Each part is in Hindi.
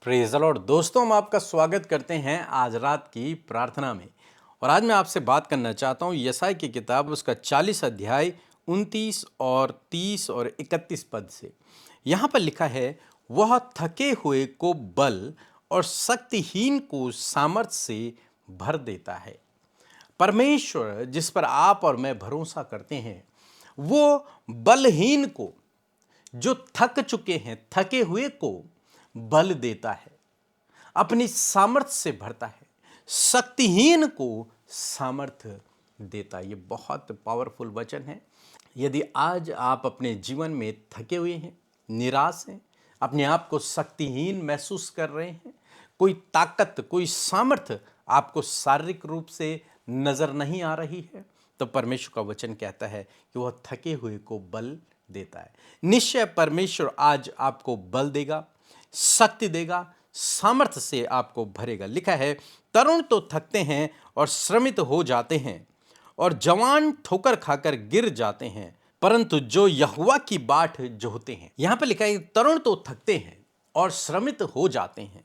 Praise the Lord. दोस्तों, हम आपका स्वागत करते हैं आज रात की प्रार्थना में। और आज मैं आपसे बात करना चाहता हूँ यशायाह की किताब उसका 40 अध्याय 29 और 30 और 31 पद से। यहाँ पर लिखा है, वह थके हुए को बल और शक्तिहीन को सामर्थ से भर देता है। परमेश्वर जिस पर आप और मैं भरोसा करते हैं, वो बलहीन को, जो थक चुके हैं, थके हुए को बल देता है, अपनी सामर्थ्य से भरता है, शक्तिहीन को सामर्थ्य देता है। ये बहुत पावरफुल वचन है। यदि आज आप अपने जीवन में थके हुए हैं, निराश हैं, अपने आप को शक्तिहीन महसूस कर रहे हैं, कोई ताकत, कोई सामर्थ्य आपको शारीरिक रूप से नजर नहीं आ रही है, तो परमेश्वर का वचन कहता है कि वह थके हुए को बल देता है। निश्चय परमेश्वर आज आपको बल देगा, शक्ति देगा, सामर्थ्य से आपको भरेगा। लिखा है, तरुण तो थकते हैं और श्रमित हो जाते हैं, और जवान ठोकर खाकर गिर जाते हैं, परंतु जो यहोवा की बाट जोहते हैं। यहां पर लिखा है, तरुण तो थकते हैं और श्रमित हो जाते हैं,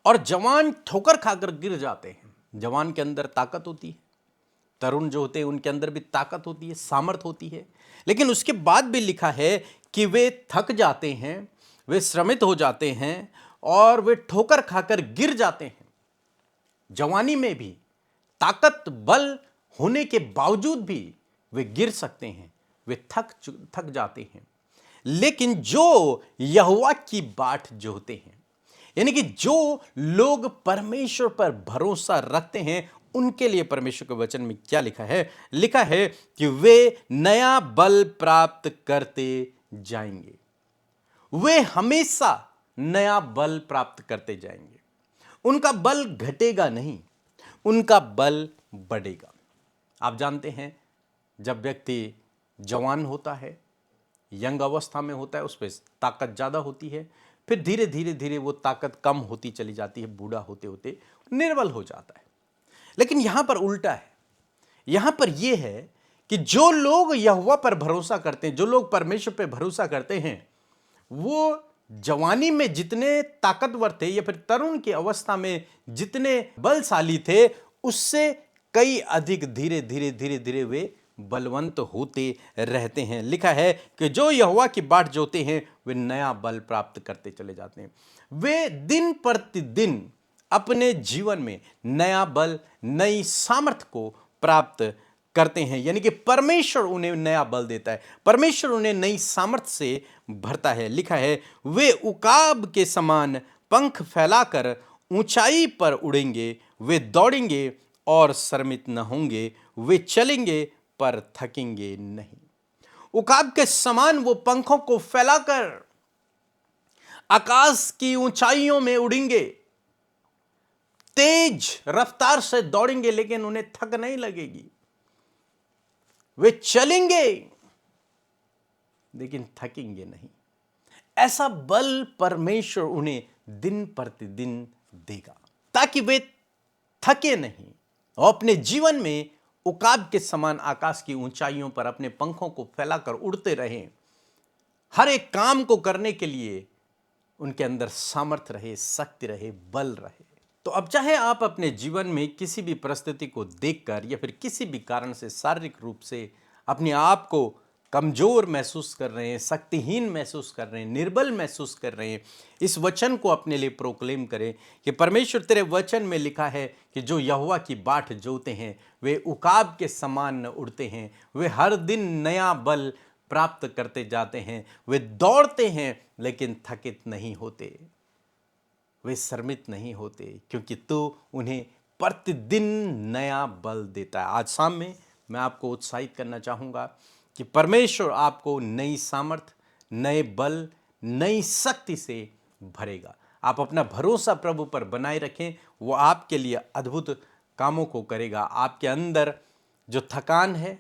और जवान ठोकर खाकर गिर जाते हैं। जवान के अंदर ताकत होती है, तरुण जो होते हैं उनके अंदर भी ताकत होती है, सामर्थ होती है, लेकिन उसके बाद भी लिखा है कि वे थक जाते हैं, वे श्रमित हो जाते हैं और वे ठोकर खाकर गिर जाते हैं। जवानी में भी ताकत, बल होने के बावजूद भी वे गिर सकते हैं, वे थक जाते हैं। लेकिन जो यहोवा की बाट जोहते हैं, यानी कि जो लोग परमेश्वर पर भरोसा रखते हैं, उनके लिए परमेश्वर के वचन में क्या लिखा है? लिखा है कि वे नया बल प्राप्त करते जाएंगे। वे हमेशा नया बल प्राप्त करते जाएंगे। उनका बल घटेगा नहीं, उनका बल बढ़ेगा। आप जानते हैं, जब व्यक्ति जवान होता है, यंग अवस्था में होता है, उस पर ताकत ज़्यादा होती है, फिर धीरे धीरे धीरे वो ताकत कम होती चली जाती है, बूढ़ा होते होते निर्बल हो जाता है। लेकिन यहां पर उल्टा है। यहां पर यह है कि जो लोग यहोवा पर भरोसा करते हैं, जो लोग परमेश्वर पर भरोसा करते हैं, वो जवानी में जितने ताकतवर थे या फिर तरुण की अवस्था में जितने बलशाली थे, उससे कई अधिक धीरे धीरे धीरे धीरे वे बलवंत होते रहते हैं। लिखा है कि जो यहोवा की बाट जोते हैं, वे नया बल प्राप्त करते चले जाते हैं। वे दिन प्रतिदिन अपने जीवन में नया बल, नई सामर्थ को प्राप्त करते हैं। यानी कि परमेश्वर उन्हें नया बल देता है, परमेश्वर उन्हें नई सामर्थ्य से भरता है। लिखा है, वे उकाब के समान पंख फैलाकर ऊंचाई पर उड़ेंगे, वे दौड़ेंगे और श्रमित न होंगे, वे चलेंगे पर थकेंगे नहीं। उकाब के समान वो पंखों को फैलाकर आकाश की ऊंचाइयों में उड़ेंगे, तेज रफ्तार से दौड़ेंगे, लेकिन उन्हें थक नहीं लगेगी। वे चलेंगे लेकिन थकेंगे नहीं। ऐसा बल परमेश्वर उन्हें दिन प्रतिदिन देगा, ताकि वे थके नहीं और अपने जीवन में उकाब के समान आकाश की ऊंचाइयों पर अपने पंखों को फैलाकर उड़ते रहें। हर एक काम को करने के लिए उनके अंदर सामर्थ्य रहे, शक्ति रहे, बल रहे। तो अब चाहे आप अपने जीवन में किसी भी परिस्थिति को देखकर या फिर किसी भी कारण से शारीरिक रूप से अपने आप को कमजोर महसूस कर रहे हैं, शक्तिहीन महसूस कर रहे हैं, निर्बल महसूस कर रहे हैं, इस वचन को अपने लिए प्रोक्लेम करें कि परमेश्वर तेरे वचन में लिखा है कि जो यहोवा की बाट जोते हैं, वे उकाब के समान उड़ते हैं, वे हर दिन नया बल प्राप्त करते जाते हैं, वे दौड़ते हैं लेकिन थकित नहीं होते, वे श्रमित नहीं होते, क्योंकि तू उन्हें प्रतिदिन नया बल देता है। आज शाम में मैं आपको उत्साहित करना चाहूँगा कि परमेश्वर आपको नई सामर्थ, नए बल, नई शक्ति से भरेगा। आप अपना भरोसा प्रभु पर बनाए रखें, वो आपके लिए अद्भुत कामों को करेगा। आपके अंदर जो थकान है,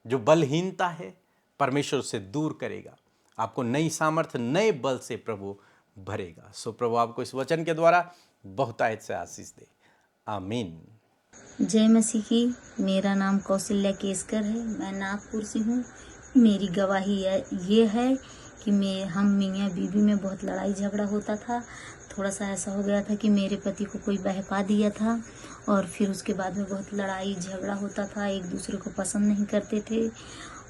जो बलहीनता है, परमेश्वर से दूर करेगा। आपको नई सामर्थ, नए बल से प्रभु भरेगा। सो प्रभु आपको इस वचन के द्वारा बहुतायत से आशीष दे। आमीन। जय मसीह की। मेरा नाम कौशल्या केसकर है, मैं नागपुर से हूँ। मेरी गवाही ये है कि हम मियाँ बीवी में बहुत लड़ाई झगड़ा होता था। थोड़ा सा ऐसा हो गया था कि मेरे पति को कोई बहका दिया था और फिर उसके बाद में बहुत लड़ाई झगड़ा होता था, एक दूसरे को पसंद नहीं करते थे।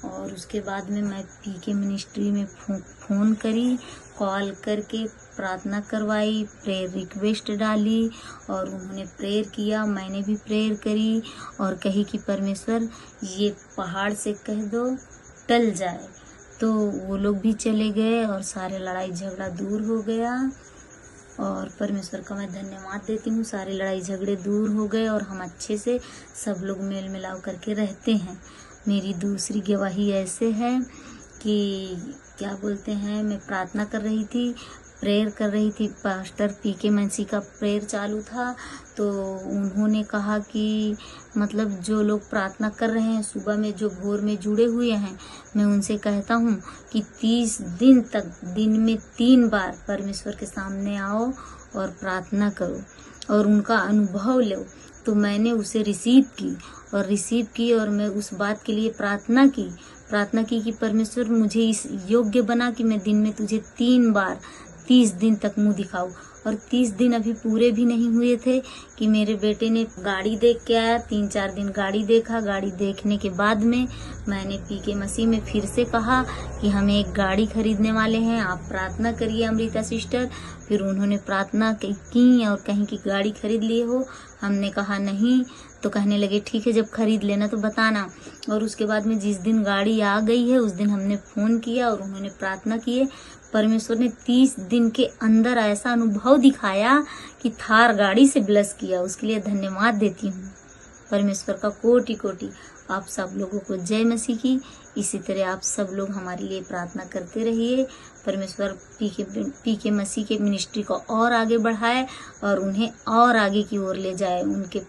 और उसके बाद में मैं पीके मिनिस्ट्री में फ़ोन करी, कॉल करके प्रार्थना करवाई, प्रेयर रिक्वेस्ट डाली और उन्होंने प्रेयर किया, मैंने भी प्रेयर करी और कही कि परमेश्वर ये पहाड़ से कह दो टल जाए। तो वो लोग भी चले गए और सारे लड़ाई झगड़ा दूर हो गया और परमेश्वर का मैं धन्यवाद देती हूँ। सारे लड़ाई झगड़े दूर हो गए और हम अच्छे से सब लोग मेल मिलाप करके रहते हैं। मेरी दूसरी गवाही ऐसे है कि क्या बोलते हैं, मैं प्रार्थना कर रही थी, प्रेयर कर रही थी, पास्टर पीके मसीह का प्रेयर चालू था। तो उन्होंने कहा कि मतलब जो लोग प्रार्थना कर रहे हैं सुबह में, जो भोर में जुड़े हुए हैं, मैं उनसे कहता हूँ कि 30 दिन तक दिन में 3 बार परमेश्वर के सामने आओ और प्रार्थना करो और उनका अनुभव लो। तो मैंने उसे रिसीव की और मैं उस बात के लिए प्रार्थना की कि परमेश्वर मुझे इस योग्य बना कि मैं दिन में तुझे 3 बार 30 दिन तक मुंह दिखाऊं। और 30 दिन अभी पूरे भी नहीं हुए थे कि मेरे बेटे ने गाड़ी देख के आया। 3-4 दिन गाड़ी देखा। गाड़ी देखने के बाद में मैंने पीके मसीह में फिर से कहा कि हमें एक गाड़ी खरीदने वाले हैं, आप प्रार्थना करिए अमृता सिस्टर। फिर उन्होंने प्रार्थना की और कहीं की गाड़ी खरीद लिए हो। हमने कहा नहीं, तो कहने लगे ठीक है, जब खरीद लेना तो बताना। और उसके बाद में जिस दिन गाड़ी आ गई है उस दिन हमने फ़ोन किया और उन्होंने प्रार्थना किए। परमेश्वर ने 30 दिन के अंदर ऐसा अनुभव दिखाया कि थार गाड़ी से ब्लेस किया। उसके लिए धन्यवाद देती हूँ परमेश्वर का कोटि कोटि। आप सब लोगों को जय मसीह की। इसी तरह आप सब लोग हमारे लिए प्रार्थना करते रहिए। परमेश्वर पीके मसीह के मिनिस्ट्री को और आगे बढ़ाए और उन्हें और आगे की ओर ले जाए। उनके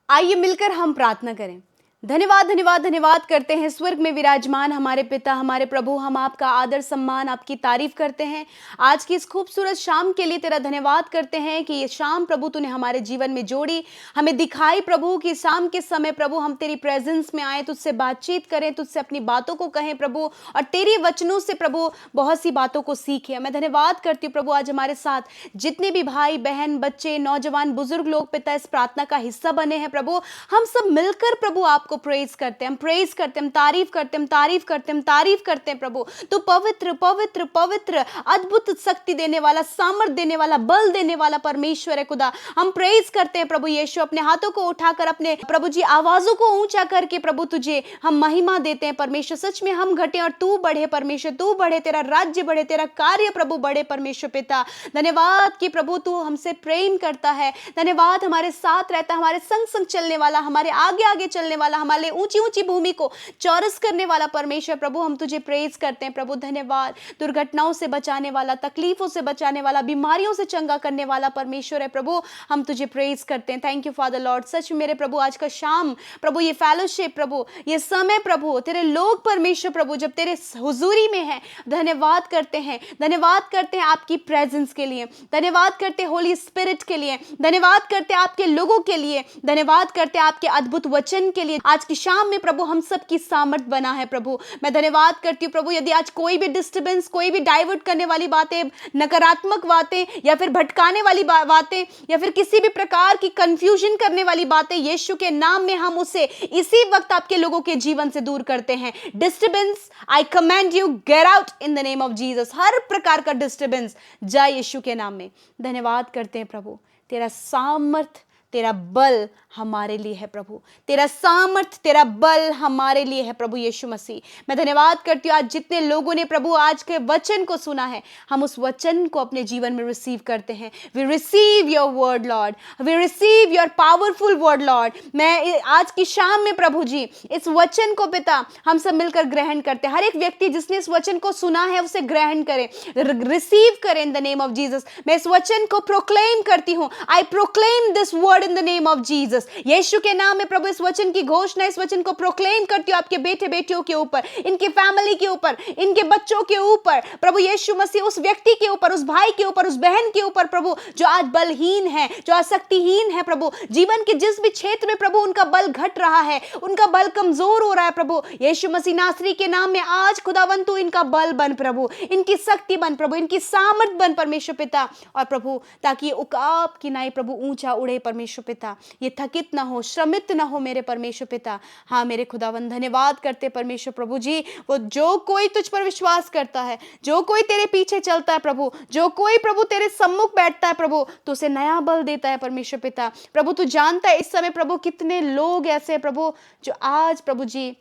आइए मिलकर हम प्रार्थना करें। धन्यवाद धन्यवाद धन्यवाद करते हैं स्वर्ग में विराजमान हमारे पिता, हमारे प्रभु। हम आपका आदर सम्मान, आपकी तारीफ करते हैं। आज की इस खूबसूरत शाम के लिए तेरा धन्यवाद करते हैं कि ये शाम प्रभु तूने हमारे जीवन में जोड़ी, हमें दिखाई प्रभु कि शाम के समय प्रभु हम तेरी प्रेजेंस में आए, तुझसे बातचीत करें, तुझसे अपनी बातों को कहें प्रभु, और तेरी वचनों से प्रभु बहुत सी बातों को सीखें। मैं धन्यवाद करती हूँ प्रभु आज हमारे साथ जितने भी भाई बहन, बच्चे, नौजवान, बुजुर्ग लोग पिता इस प्रार्थना का हिस्सा बने हैं प्रभु, हम सब मिलकर प्रभु आपको प्रेज करते हैं, हम प्रेज करते हैं, हम तारीफ करते हैं, हम तारीफ करते हैं, हम तारीफ करते हैं प्रभु। तो पवित्र पवित्र पवित्र, अद्भुत शक्ति देने वाला, सामर्थ देने वाला, बल देने वाला परमेश्वर है खुदा। हम प्रेज करते हैं प्रभु यीशु। अपने हाथों को उठाकर, अपने प्रभु जी आवाजों को ऊंचा करके प्रभु तुझे हम महिमा देते हैं परमेश्वर। सच में हम घटे और तू बढ़े परमेश्वर, तू बढ़े, तेरा राज्य बढ़े, तेरा कार्य प्रभु बढ़े परमेश्वर पिता। धन्यवाद कि प्रभु तू हमसे प्रेम करता है। धन्यवाद हमारे साथ रहता, हमारे संग संग चलने वाला, हमारे आगे आगे चलने वाला, हमारे ऊंची ऊंची भूमि को चौरस करने वाला परमेश्वर प्रभु। हम तुझे प्रेज करते हैं प्रभु। धन्यवाद, दुर्घटनाओं से बचाने वाला, तकलीफों से बचाने वाला, बीमारियों से चंगा करने वाला परमेश्वर है प्रभु। हम तुझे प्रेज करते हैं। Thank you Father Lord. सच में मेरे प्रभु आज का शाम प्रभु, ये फेलोशिप प्रभु, ये समय प्रभु, तेरे लोग परमेश्वर प्रभु जब तेरे हुजूरी में है, धन्यवाद करते हैं, धन्यवाद करते हैं आपकी प्रेजेंस के लिए, धन्यवाद करते हैं होली स्पिरिट के लिए, धन्यवाद करते हैं आपके लोगों के लिए, धन्यवाद करते हैं आपके अद्भुत वचन के लिए। आज की शाम में प्रभु हम सब की सामर्थ बना है प्रभु। मैं धन्यवाद करती हूँ प्रभु, यदि आज कोई भी डिस्टर्बेंस, कोई भी डाइवर्ट करने वाली बातें, नकारात्मक बातें या फिर भटकाने वाली बातें या फिर किसी भी प्रकार की कंफ्यूजन करने वाली बातें, यीशु के नाम में हम उसे इसी वक्त आपके लोगों के जीवन से दूर करते हैं। Disturbance, I command you get out in the name of Jesus. हर प्रकार का डिस्टर्बेंस जाए यीशु के नाम में। धन्यवाद करते हैं प्रभु, तेरा सामर्थ, तेरा बल हमारे लिए है प्रभु, तेरा सामर्थ, तेरा बल हमारे लिए है प्रभु यीशु मसीह। मैं धन्यवाद करती हूँ आज जितने लोगों ने प्रभु आज के वचन को सुना है, हम उस वचन को अपने जीवन में रिसीव करते हैं। We receive your word lord, we receive your powerful word lord. मैं आज की शाम में प्रभु जी इस वचन को पिता हम सब मिलकर ग्रहण करते हैं। हर एक व्यक्ति जिसने इस वचन को सुना है उसे ग्रहण करें, रिसीव करें in the name of Jesus. मैं इस वचन को प्रोक्लेम करती हूँ। I proclaim this word Lord in the name of Jesus. यीशु के नाम में प्रभु इस वचन की घोषणा, इस वचन को प्रोक्लेम करती हूँ आपके बेटे बेटियों के ऊपर, इनकी फैमिली के ऊपर, इनके बच्चों के ऊपर। प्रभु यीशु मसीह उस व्यक्ति के ऊपर, उस भाई के ऊपर, उस बहन के ऊपर प्रभु जो आज बलहीन है, जो आज शक्तिहीन है प्रभु, जीवन के जिस भी क्षेत्र में प्रभु उनका बल घट रहा है, उनका बल कमजोर हो रहा है प्रभु, यीशु मसीह नासरी के नाम में आज खुदावंद तू इनका बल बन प्रभु, इनकी शक्ति बन प्रभु, इनकी सामर्थ बन परमेश्वर पिता। और प्रभु ताकि ये उकाब की नाई प्रभु ऊंचा उड़े परमेश्वर पिता, ये थकित ना हो, श्रमित ना हो मेरे परमेश्वर पिता। हाँ मेरे खुदावंद धन्यवाद करते परमेश्वर प्रभु जी, वो जो कोई तुझ पर विश्वास करता है, जो कोई तेरे पीछे चलता है प्रभु, जो कोई प्रभु तेरे सम्मुख बैठता है प्रभु, तो उसे नया बल देता है परमेश्वर पिता। प्रभु तू जानता है इस समय प्रभु कितने लोग ऐसे हैं प्रभु जो आज प्रभु जी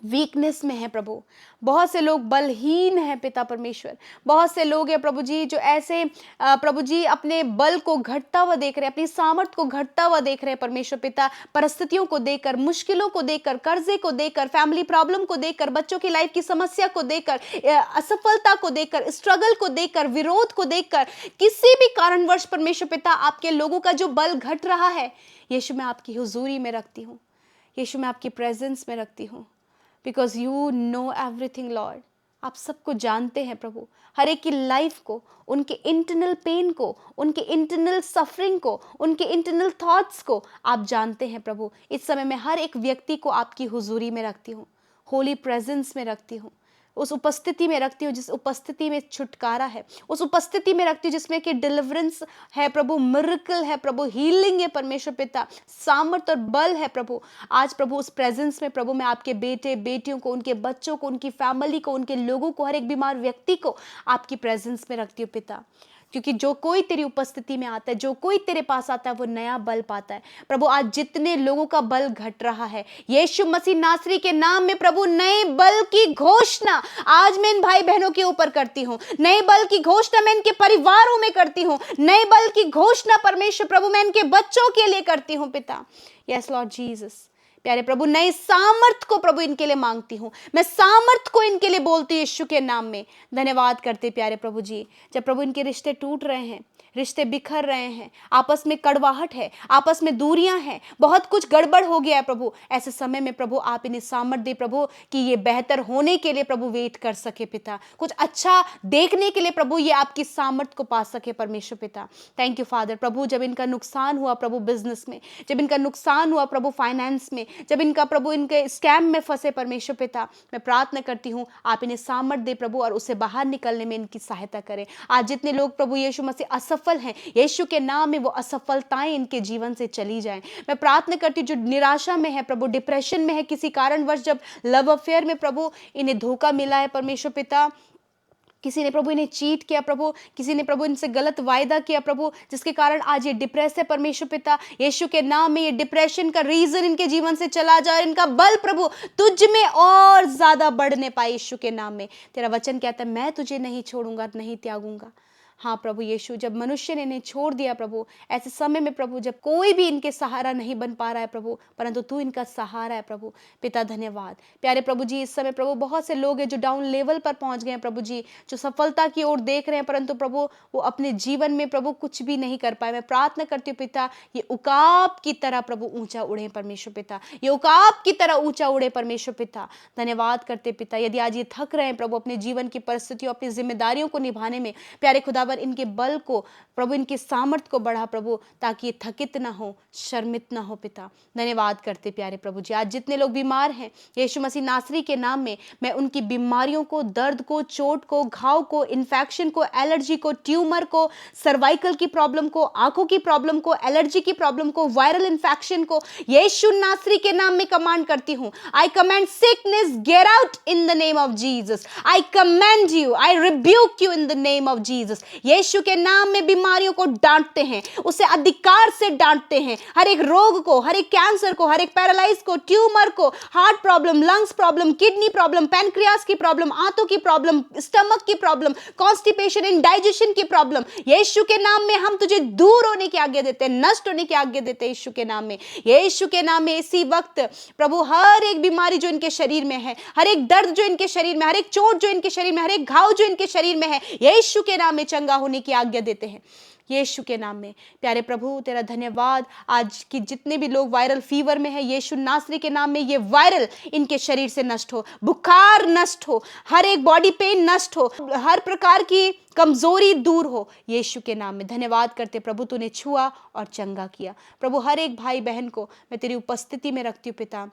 वीकनेस में है प्रभु, बहुत से लोग बलहीन हैं पिता परमेश्वर, बहुत से लोग हैं प्रभु जी जो ऐसे प्रभु जी अपने बल को घटता हुआ देख रहे हैं, अपनी सामर्थ को घटता हुआ देख रहे हैं परमेश्वर पिता, परिस्थितियों को देखकर, मुश्किलों को देखकर, कर्जे को देखकर, फैमिली प्रॉब्लम को देखकर, बच्चों की लाइफ की समस्या को देखकर, असफलता को देखकर, स्ट्रगल को देखकर, विरोध को देखकर, किसी भी कारणवश परमेश्वर पिता आपके लोगों का जो बल घट रहा है, यीशु मैं आपकी हुजूरी में रखती हूँ, यीशु मैं आपकी प्रेजेंस में रखती हूँ, because you know everything Lord. आप सबको जानते हैं प्रभु, हर एक की लाइफ को, उनके इंटरनल पेन को, उनके इंटरनल सफरिंग को, उनके इंटरनल थॉट्स को आप जानते हैं प्रभु। इस समय मैं हर एक व्यक्ति को आपकी हुजूरी में रखती हूँ, होली प्रेजेंस में रखती हूँ, उस उपस्थिति में रखती हूँ जिस उपस्थिति में छुटकारा है, उस उपस्थिति में रखती हूँ जिसमें कि डिलीवरेंस है प्रभु, मिरेकल है प्रभु, हीलिंग है परमेश्वर पिता, सामर्थ और बल है प्रभु। आज प्रभु उस प्रेजेंस में प्रभु मैं आपके बेटे बेटियों को, उनके बच्चों को, उनकी फैमिली को, उनके लोगों को, हर एक बीमार व्यक्ति को आपकी प्रेजेंस में रखती हूँ पिता, क्योंकि जो कोई तेरी उपस्थिति में आता है, जो कोई तेरे पास आता है, वो नया बल पाता है प्रभु। आज जितने लोगों का बल घट रहा है, यीशु मसीह नासरी के नाम में प्रभु नए बल की घोषणा आज मैं इन भाई बहनों के ऊपर करती हूँ, नए बल की घोषणा मैं इनके परिवारों में करती हूँ, नए बल की घोषणा परमेश्वर प्रभु मैं इनके बच्चों के लिए करती हूँ पिता। यस लॉर्ड जीसस, प्यारे प्रभु नए सामर्थ को प्रभु इनके लिए मांगती हूँ, मैं सामर्थ को इनके लिए बोलती हूँ यीशु के नाम में। धन्यवाद करते प्यारे प्रभु जी, जब प्रभु इनके रिश्ते टूट रहे हैं, रिश्ते बिखर रहे हैं, आपस में कड़वाहट है, आपस में दूरियां हैं, बहुत कुछ गड़बड़ हो गया है प्रभु, ऐसे समय में प्रभु आप इन्हें सामर्थ दे प्रभु कि ये बेहतर होने के लिए प्रभु वेट कर सके पिता, कुछ अच्छा देखने के लिए प्रभु ये आपकी सामर्थ को पा सके परमेश्वर पिता। Thank you father. प्रभु जब इनका नुकसान हुआ प्रभु बिजनेस में, जब इनका नुकसान हुआ प्रभु फाइनेंस में, जब इनका प्रभु इनके स्कैम में फंसे परमेश्वर पिता, मैं प्रार्थना करती हूँ आप इन्हें सामर्थ दे प्रभु और उससे बाहर निकलने में इनकी सहायता करें। आज जितने लोग प्रभु यीशु मसीह असफल हैं, यीशु के नाम में वो असफलताएं इनके जीवन से चली जाएं। मैं प्रार्थना करती हूँ जो निराशा में है प्रभु, डिप्रेशन में है, किसी कारणवश जब लव अफेयर में प्रभु इन्हें धोखा मिला है परमेश्वर पिता, किसी ने प्रभु इन्हें चीट किया प्रभु, किसी ने प्रभु इनसे गलत वायदा किया प्रभु, जिसके कारण आज ये डिप्रेस है परमेश्वर पिता, यीशु के नाम में ये डिप्रेशन का रीजन इनके जीवन से चला जाए, इनका बल प्रभु तुझ में और ज्यादा बढ़ने पाए यीशु के नाम में। तेरा वचन कहता है मैं तुझे नहीं छोड़ूंगा, नहीं त्यागूंगा। हाँ प्रभु यीशु, जब मनुष्य ने इन्हें छोड़ दिया प्रभु, ऐसे समय में प्रभु जब कोई भी इनके सहारा नहीं बन पा रहा है प्रभु, परंतु तू इनका सहारा है प्रभु पिता। धन्यवाद प्यारे प्रभु जी। इस समय प्रभु बहुत से लोग हैं जो डाउन लेवल पर पहुंच गए हैं प्रभु जी, जो सफलता की ओर देख रहे हैं, परंतु प्रभु वो अपने जीवन में प्रभु कुछ भी नहीं कर पाए। मैं प्रार्थना करती हूँ पिता ये उकाब की तरह प्रभु ऊंचा उड़े परमेश्वर पिता, ये उकाब की तरह ऊंचा उड़े परमेश्वर पिता। धन्यवाद करते पिता। यदि आज ये थक रहे हैं प्रभु अपने जीवन की परिस्थितियों, अपनी जिम्मेदारियों को निभाने में, प्यारे खुदा इनके बल को प्रभु, इनकी सामर्थ को बढ़ा प्रभु, ताकि ये थकित ना हो, शर्मित ना हो पिता। धन्यवाद करते प्यारे प्रभु जी। आज जितने लोग बीमार हैं यीशु मसीह नासरी के नाम में मैं उनकी बीमारियों को, दर्द को, चोट को, घाव को, इन्फेक्शन को, एलर्जी को, ट्यूमर को, सर्वाइकल की प्रॉब्लम को, आंखों की प्रॉब्लम को, एलर्जी की प्रॉब्लम को, वायरल इन्फेक्शन को यीशु नासरी के नाम में कमांड करती हूं। I command sickness get out in the name of Jesus. I command you, I rebuke you in the name of Jesus. यीशु के नाम में बीमारियों को डांटते हैं, उसे अधिकार से डांटते हैं। हर एक रोग को, हर एक कैंसर को, हर एक पैरालाइज को, ट्यूमर को, heart problem, lungs problem, kidney problem, pancreas की प्रॉब्लम, आंतों की प्रॉब्लम, स्टमक की प्रॉब्लम, कॉन्स्टिपेशन, इंडाइजेशन की प्रॉब्लम, यीशु के नाम में हम तुझे दूर होने की आज्ञा देते हैं, नष्ट होने की आज्ञा देते हैं यीशु के नाम में। यीशु के नाम में इसी वक्त प्रभु हर एक बीमारी जो इनके शरीर में है, हर एक दर्द जो इनके शरीर में, हर एक चोट जो इनके शरीर में, हर एक घाव जो इनके शरीर में है, यीशु के नाम में चंगा होने की आज्ञा देते हैं। यीशु के नाम में। प्यारे प्रभु तेरा धन्यवाद, आज की जितने भी लोग वायरल फीवर में है, यीशु नासरी के नाम में ये वायरल इनके शरीर से नष्ट हो, बुखार नष्ट हो, हर एक बॉडी पेन नष्ट हो, हर प्रकार की कमजोरी दूर हो, यीशु के नाम में। धन्यवाद करते प्रभु, तूने छुआ और चंगा किया। प्रभु हर एक भाई बहन को मैं तेरी उपस्थिति में रखती हूँ पिता,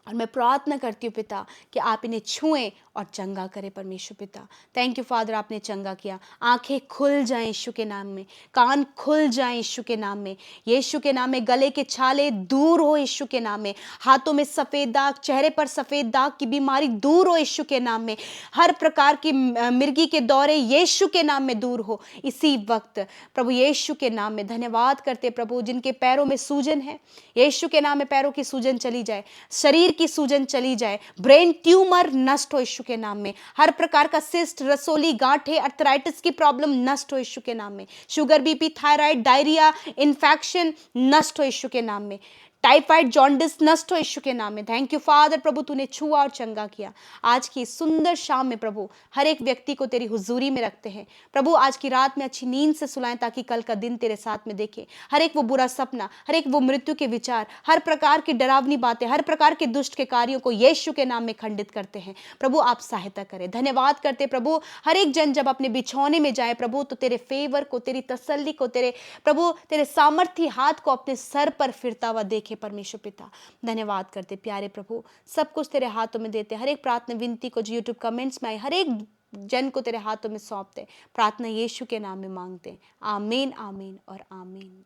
और मैं प्रार्थना करती हूँ पिता कि आप इन्हें छुएं और चंगा करें परमेश्वर पिता। थैंक यू फादर, आपने चंगा किया। आंखें खुल जाएं यीशु के नाम में, कान खुल जाएं यीशु के नाम में, यीशु के नाम में। गले के छाले दूर हो यीशु के नाम में, हाथों में सफ़ेद दाग, चेहरे पर सफ़ेद दाग की बीमारी दूर हो यीशु के नाम में, हर प्रकार की मिर्गी के दौरे यीशु के नाम में दूर हो इसी वक्त प्रभु यीशु के नाम में। धन्यवाद करते प्रभु, जिनके पैरों में सूजन है यीशु के नाम में पैरों की सूजन चली जाए, शरीर की सूजन चली जाए, ब्रेन ट्यूमर नष्ट हो यीशु के नाम में, हर प्रकार का सिस्ट, रसोली, गांठें, अर्थराइटिस की प्रॉब्लम नष्ट हो यीशु के नाम में, sugar, BP, thyroid, diarrhoea, infection नष्ट हो यीशु के नाम में, टाइफाइड, जॉन्डिस नष्ट हो यीशु के नाम में। थैंक यू फादर, प्रभु तूने छुआ और चंगा किया। आज की सुंदर शाम में प्रभु हर एक व्यक्ति को तेरी हुजूरी में रखते हैं प्रभु। आज की रात में अच्छी नींद से सुलाएं ताकि कल का दिन तेरे साथ में देखे। हर एक वो बुरा सपना, हर एक वो मृत्यु के विचार, हर प्रकार की डरावनी बातें, हर प्रकार के दुष्ट के कार्यों को यीशु के नाम में खंडित करते हैं प्रभु। आप सहायता करें। धन्यवाद करते प्रभु, हर एक जन जब अपने बिछौने में जाए प्रभु तो तेरे फेवर को, तेरी तसल्ली को, तेरे प्रभु तेरे सामर्थी हाथ को अपने सर पर फिरता हुआ देखे परमेश्वर पिता। धन्यवाद करते प्यारे प्रभु, सब कुछ तेरे हाथों में देते। हर एक प्रार्थना विनती को जो यूट्यूब कमेंट्स में आए, हर एक जन को तेरे हाथों में सौंपते। प्रार्थना यीशु के नाम में मांगते। आमीन, आमीन और आमीन।